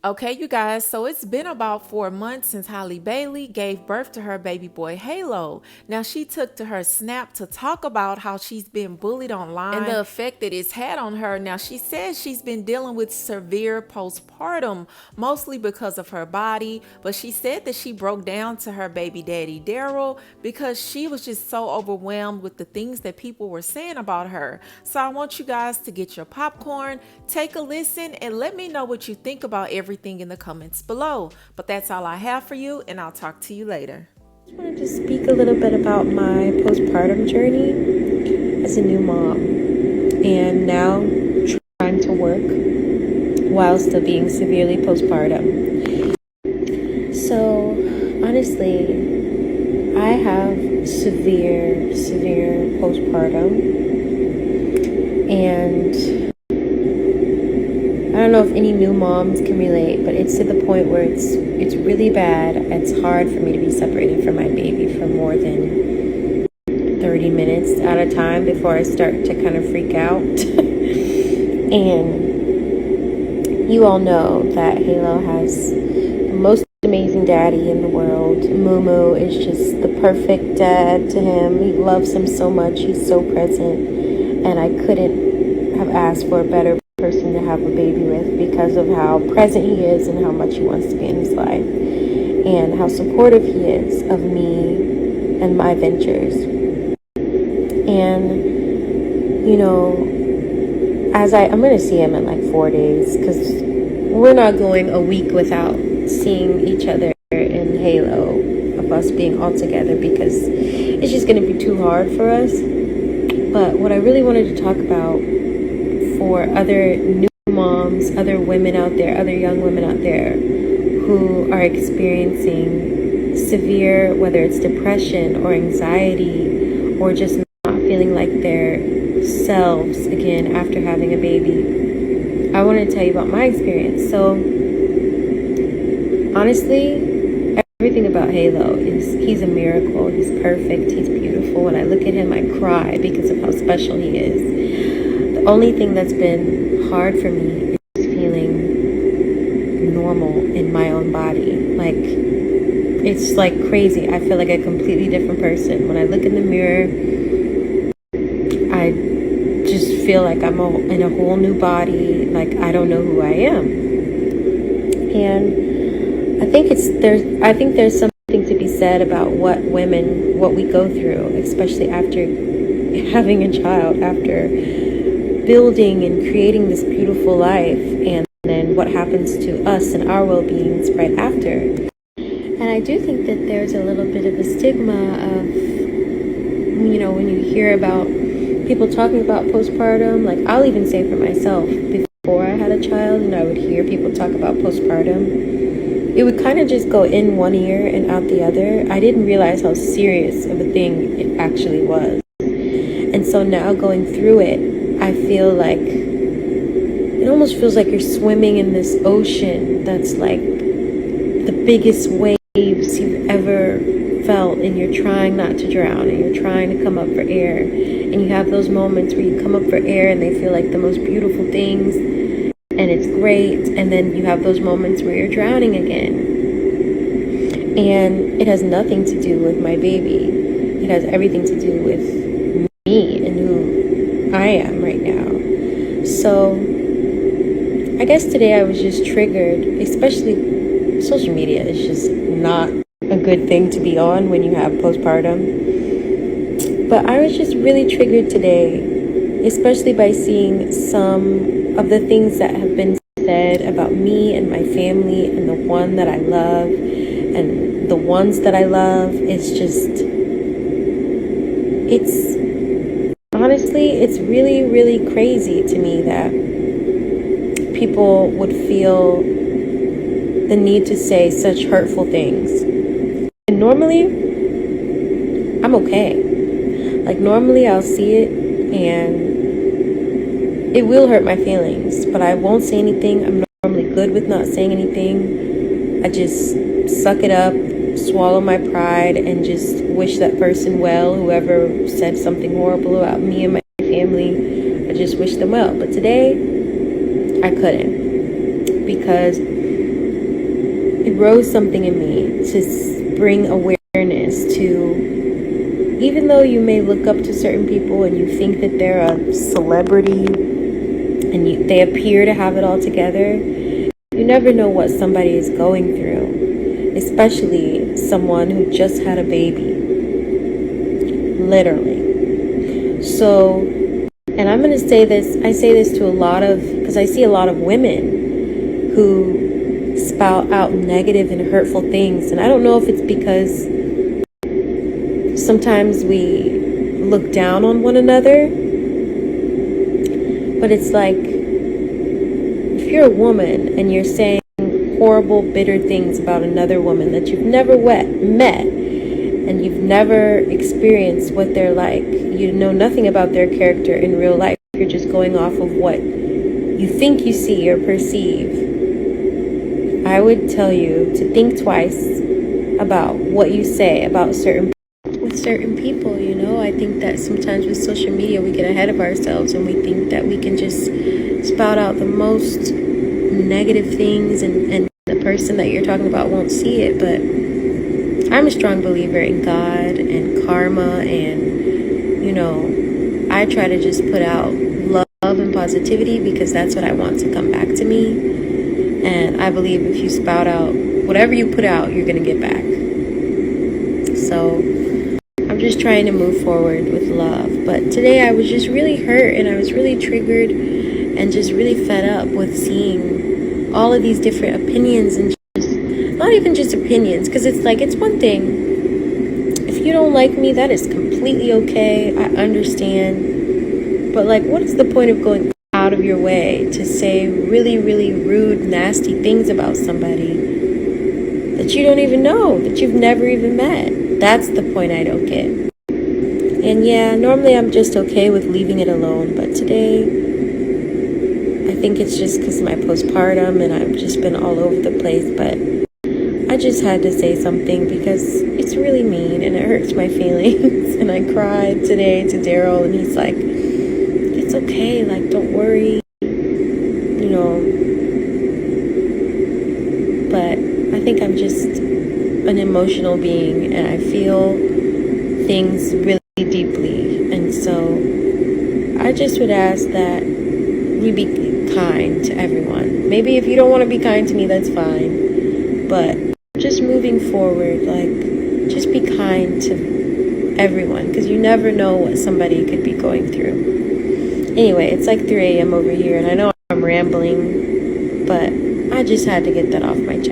Okay, you guys, so it's been about 4 months since Halle Bailey gave birth to her baby boy Halo. Now, she took to her Snap to talk about how she's been bullied online and the effect that it's had on her. Now, she says she's been dealing with severe postpartum, mostly because of her body, but she said that she broke down to her baby daddy Daryl because she was just so overwhelmed with the things that people were saying about her. So, I want you guys to get your popcorn, take a listen, and let me know what you think about everything in the comments below. But that's all I have for you, and I'll talk to you later. I wanted to speak a little bit about my postpartum journey as a new mom and now trying to work while still being severely postpartum. So honestly, I have severe postpartum, and I don't know if any new moms can relate, but it's to the point where it's really bad. It's hard for me to be separated from my baby for more than 30 minutes at a time before I start to kind of freak out. And you all know that Halo has the most amazing daddy in the world. Moo is just the perfect dad to him. He loves him so much. He's so present. And I couldn't have asked for a better person to have a baby with because of how present he is and how much he wants to be in his life and how supportive he is of me and my ventures. And you know, I'm going to see him in like 4 days because we're not going a week without seeing each other in Halo of us being all together because it's just going to be too hard for us. But what I really wanted to talk about for other new moms, other women out there, other young women out there who are experiencing severe, whether it's depression or anxiety or just not feeling like their selves again after having a baby. I want to tell you about my experience. So honestly, everything about Halo is he's a miracle. He's perfect. He's beautiful. When I look at him, I cry because of how special he is. The only thing that's been hard for me is feeling normal in my own body. Like, it's like crazy. I feel like a completely different person. When I look in the mirror, I just feel like I'm in a whole new body. Like, I don't know who I am. And I think there's something to be said about what we go through, especially after having a child, after building and creating this beautiful life, and then what happens to us and our well-beings right after. And I do think that there's a little bit of a stigma of, when you hear about people talking about postpartum, like I'll even say for myself, before I had a child and I would hear people talk about postpartum, it would kind of just go in one ear and out the other. I didn't realize how serious of a thing it actually was. And so now going through it, I feel like it almost feels like you're swimming in this ocean that's like the biggest waves you've ever felt, and you're trying not to drown, and you're trying to come up for air, and you have those moments where you come up for air and they feel like the most beautiful things and it's great, and then you have those moments where you're drowning again. And it has nothing to do with my baby. It has everything to do with me and who I am right now. So I guess today I was just triggered, especially social media is just not a good thing to be on when you have postpartum. But I was just really triggered today, especially by seeing some of the things that have been said about me and my family and the one that I love and the ones that I love. Honestly, it's really, really crazy to me that people would feel the need to say such hurtful things. And normally, I'm okay. Like, normally I'll see it and it will hurt my feelings, but I won't say anything. I'm normally good with not saying anything. I just suck it up, swallow my pride, and just wish that person well. Whoever said something horrible about me and my family, I just wish them well. But today, I couldn't, because it rose something in me to bring awareness to, even though you may look up to certain people and you think that they're a celebrity and they appear to have it all together, you never know what somebody is going through, especially someone who just had a baby, literally. So, and I'm going to say this, I say this to a lot of, because I see a lot of women who spout out negative and hurtful things, and I don't know if it's because sometimes we look down on one another, but it's like, if you're a woman and you're saying horrible, bitter things about another woman that you've never met, and you've never experienced what they're like, you know nothing about their character in real life, you're just going off of what you think you see or perceive, I would tell you to think twice about what you say about certain people. You know, I think that sometimes with social media we get ahead of ourselves and we think that we can just spout out the most negative things and the person that you're talking about won't see it. But I'm a strong believer in God and karma, and you know, I try to just put out love and positivity because that's what I want to come back to me. And I believe if you spout out whatever you put out, you're going to get back. So I'm just trying to move forward with love. But today I was just really hurt and I was really triggered and just really fed up with seeing all of these different opinions, and just not even just opinions, because it's like, it's one thing. If you don't like me, that is completely okay. I understand. But like, what is the point of going out of your way to say really, really rude, nasty things about somebody that you don't even know, that you've never even met? That's the point I don't get. And yeah, normally I'm just okay with leaving it alone, but today I think it's just because of my postpartum and I've just been all over the place. But I just had to say something because it's really mean and it hurts my feelings. And I cried today to Daryl, and he's like, it's okay, like, don't worry, you know. But I think I'm just an emotional being and I feel things really deeply. And so I just would ask that we be kind to everyone. Maybe if you don't want to be kind to me, that's fine. But just moving forward, like, just be kind to everyone, because you never know what somebody could be going through. Anyway, it's like 3 a.m. over here, and I know I'm rambling, but I just had to get that off my chest.